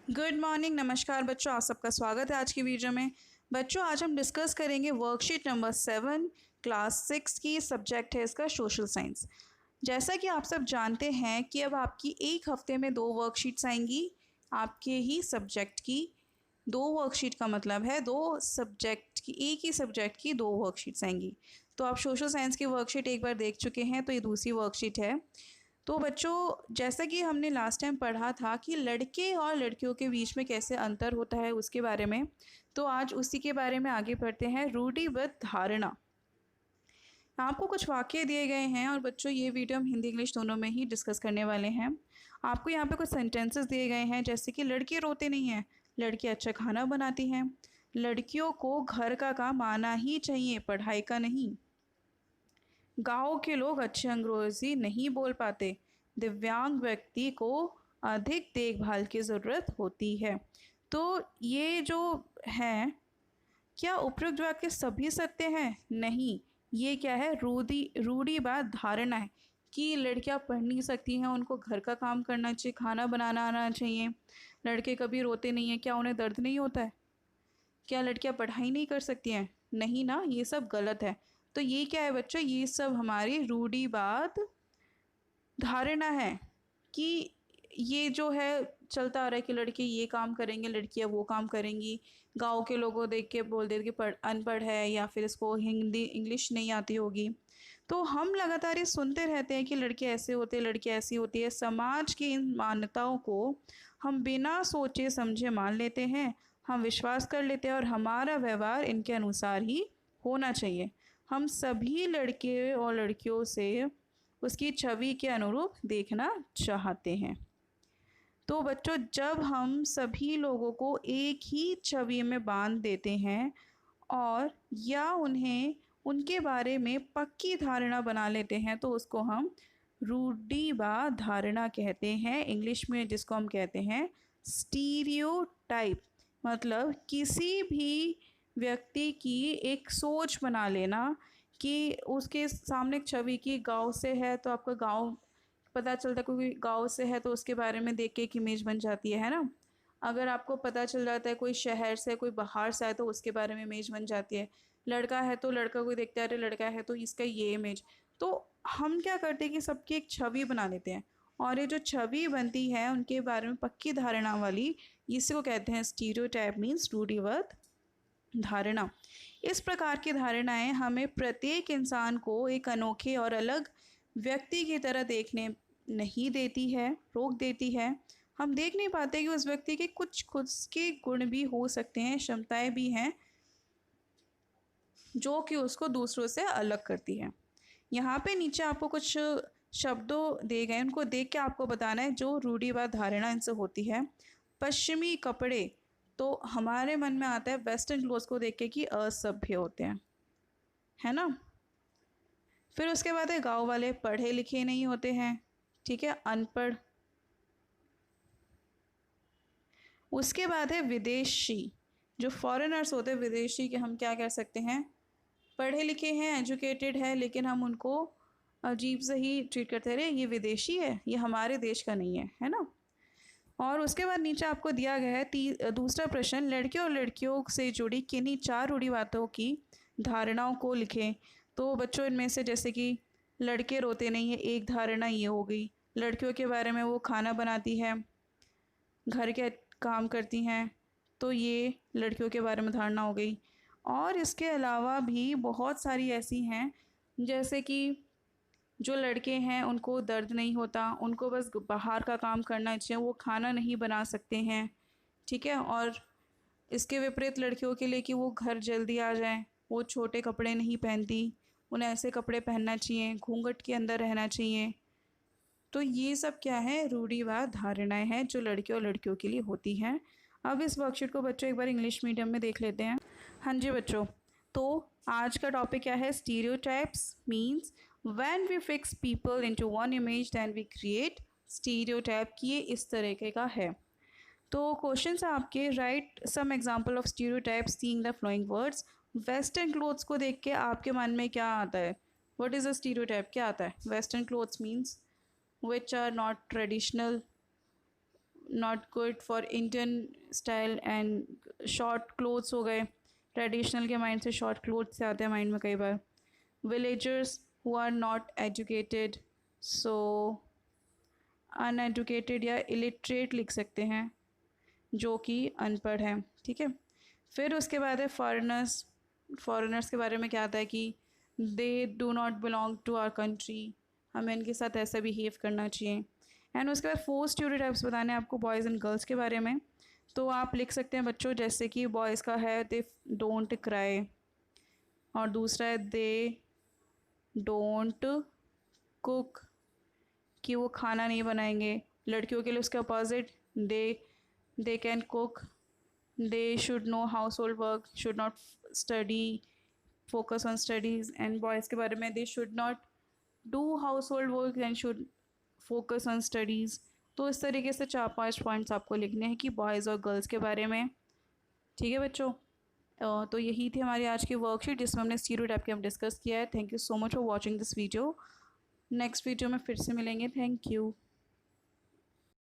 Good morning, नमस्कार बच्चों, आप सबका स्वागत है आज की वीडियो में। बच्चों, आज हम डिस्कस करेंगे वर्कशीट नंबर 7 क्लास 6 की। सब्जेक्ट है इसका सोशल साइंस। जैसा कि आप सब जानते हैं कि अब आपकी एक हफ्ते में 2 वर्कशीट्स आएंगी आपके ही सब्जेक्ट की। 2 वर्कशीट का मतलब है 2 सब्जेक्ट की, एक ही सब्जेक्ट की 2 वर्कशीट्स आएंगी। तो आप सोशल साइंस की वर्कशीट एक बार देख चुके हैं, तो ये दूसरी वर्कशीट है। तो बच्चों, जैसा कि हमने लास्ट टाइम पढ़ा था कि लड़के और लड़कियों के बीच में कैसे अंतर होता है उसके बारे में, तो आज उसी के बारे में आगे बढ़ते हैं। रूढ़िबद्ध धारणा। आपको कुछ वाक्य दिए गए हैं और बच्चों ये वीडियो हम हिंदी इंग्लिश दोनों में ही डिस्कस करने वाले हैं। आपको यहाँ पे कुछ सेंटेंसेस दिए गए हैं, जैसे कि लड़के रोते नहीं हैं, लड़की अच्छा खाना बनाती हैं, लड़कियों को घर का काम आना ही चाहिए, पढ़ाई का नहीं, गांव के लोग अच्छी अंग्रेजी नहीं बोल पाते, दिव्यांग व्यक्ति को अधिक देखभाल की ज़रूरत होती है। तो ये जो है, क्या उपयुक्त वाक्य सभी सत्य हैं? नहीं, ये क्या है, रूढ़िवाद धारणा है कि लड़कियां पढ़ नहीं सकती हैं, उनको घर का काम करना चाहिए, खाना बनाना आना चाहिए। लड़के कभी रोते नहीं हैं, क्या उन्हें दर्द नहीं होता है? क्या लड़कियां पढ़ाई नहीं कर सकती हैं? नहीं ना, ये सब गलत है। तो ये क्या है बच्चों, ये सब हमारी रूढ़िवाद धारणा है कि ये जो है चलता आ रहा है कि लड़के ये काम करेंगे, लड़कियां वो काम करेंगी। गांव के लोगों देख के बोल देते कि अनपढ़ है, या फिर इसको हिंदी इंग्लिश नहीं आती होगी। तो हम लगातार ये सुनते रहते हैं कि लड़के ऐसे होते हैं, लड़कियां ऐसी होती है। समाज की इन मान्यताओं को हम बिना सोचे समझे मान लेते हैं, हम विश्वास कर लेते हैं और हमारा व्यवहार इनके अनुसार ही होना चाहिए। हम सभी लड़के और लड़कियों से उसकी छवि के अनुरूप देखना चाहते हैं। तो बच्चों, जब हम सभी लोगों को एक ही छवि में बांध देते हैं और या उन्हें उनके बारे में पक्की धारणा बना लेते हैं, तो उसको हम रूढ़िवाद धारणा कहते हैं। इंग्लिश में जिसको हम कहते हैं स्टीरियोटाइप। मतलब किसी भी व्यक्ति की एक सोच बना लेना कि उसके सामने एक छवि की गांव से है तो आपका गांव पता चलता है, कोई गांव से है तो उसके बारे में देख के एक इमेज बन जाती है ना। अगर आपको पता चल जाता है कोई शहर से, कोई बाहर से आए तो उसके बारे में इमेज बन जाती है। लड़का है तो लड़का कोई देखता है, अरे लड़का है तो इसका ये इमेज। तो हम क्या करते हैं कि सबकी एक छवि बना लेते हैं, और ये जो छवि बनती है उनके बारे में पक्की धारणा वाली, इसको कहते हैं स्टीरियोटाइप, मीन्स रूढ़िवाद धारणा। इस प्रकार की धारणाएं हमें प्रत्येक इंसान को एक अनोखे और अलग व्यक्ति की तरह देखने नहीं देती है, रोक देती है। हम देख नहीं पाते कि उस व्यक्ति के कुछ खुद के गुण भी हो सकते हैं, क्षमताएं भी हैं जो कि उसको दूसरों से अलग करती है। यहाँ पे नीचे आपको कुछ शब्दों दिए गए, उनको देख के आपको बताना है जो रूढ़िवाद धारणा इनसे होती है। पश्चिमी कपड़े, तो हमारे मन में आता है वेस्टर्न क्लोथ्स को देख के कि असभ्य होते हैं, है ना। फिर उसके बाद है गांव वाले, पढ़े लिखे नहीं होते हैं, ठीक है, अनपढ़। उसके बाद है विदेशी, जो फॉरेनर्स होते हैं, विदेशी के हम क्या कह सकते हैं, पढ़े लिखे हैं, एजुकेटेड है, लेकिन हम उनको अजीब से ही ट्रीट करते रहे, ये विदेशी है, ये हमारे देश का नहीं है ना। और उसके बाद नीचे आपको दिया गया है दूसरा प्रश्न, लड़के और लड़कियों से जुड़ी किन्हीं 4 रूढ़िवादों की धारणाओं को लिखें। तो बच्चों, इनमें से जैसे कि लड़के रोते नहीं है, एक धारणा ये हो गई। लड़कियों के बारे में वो खाना बनाती है, घर के काम करती हैं, तो ये लड़कियों के बारे में धारणा हो गई। और इसके अलावा भी बहुत सारी ऐसी हैं, जैसे कि जो लड़के हैं उनको दर्द नहीं होता, उनको बस बाहर का काम करना चाहिए, वो खाना नहीं बना सकते हैं, ठीक है। और इसके विपरीत लड़कियों के लिए कि वो घर जल्दी आ जाएं, वो छोटे कपड़े नहीं पहनती, उन्हें ऐसे कपड़े पहनना चाहिए, घूंघट के अंदर रहना चाहिए। तो ये सब क्या है, रूढ़िवाद धारणाएं हैं जो लड़के और लड़कियों के लिए होती हैं। अब इस वर्कशीट को बच्चों एक बार इंग्लिश मीडियम में देख लेते हैं। हाँ जी बच्चों, तो आज का टॉपिक क्या है, stereotypes means when we fix people into one image then we create stereotype, की ये इस तरीके का है। तो क्वेश्चन है आपके, write some example of stereotype seeing the flowing words. Western clothes को देख के आपके मन में क्या आता है, व्हाट इज़ अ स्टीरियोटाइप, क्या आता है? Western clothes means which are not traditional, not good for Indian style and short clothes हो गए, ट्रेडिशनल के माइंड से शॉर्ट क्लोथ्स से आते हैं माइंड में कई बार। Villagers who are not educated, so uneducated या इलिटरेट लिख सकते हैं, जो कि अनपढ़ हैं, ठीक है। फिर उसके बाद है फॉरेनर्स। फॉरेनर्स के बारे में क्या आता है कि they do not belong to our country, हमें इनके साथ ऐसा बिहेव करना चाहिए। एंड उसके बाद 4 स्टीरियोटाइप्स बताने हैं आपको बॉयज़ एंड गर्ल्स के बारे में। तो आप लिख सकते हैं बच्चों, जैसे कि बॉयज़ का है दे डोंट क्राई, और दूसरा है दे डोंट कुक, कि वो खाना नहीं बनाएंगे। लड़कियों के लिए उसके opposite they can cook, they should know house hold work, should not study, focus on studies. And boys के बारे में they should not do house hold work and should focus on studies. तो इस तरीके से 4-5 पॉइंट्स आपको लिखने हैं कि बॉयज़ और गर्ल्स के बारे में, ठीक है बच्चों। तो यही थी हमारी आज की वर्कशीट जिसमें हमने स्टीरियोटाइप के हम डिस्कस किया है। Thank you so much for watching this video. Next video में फिर से मिलेंगे। Thank you.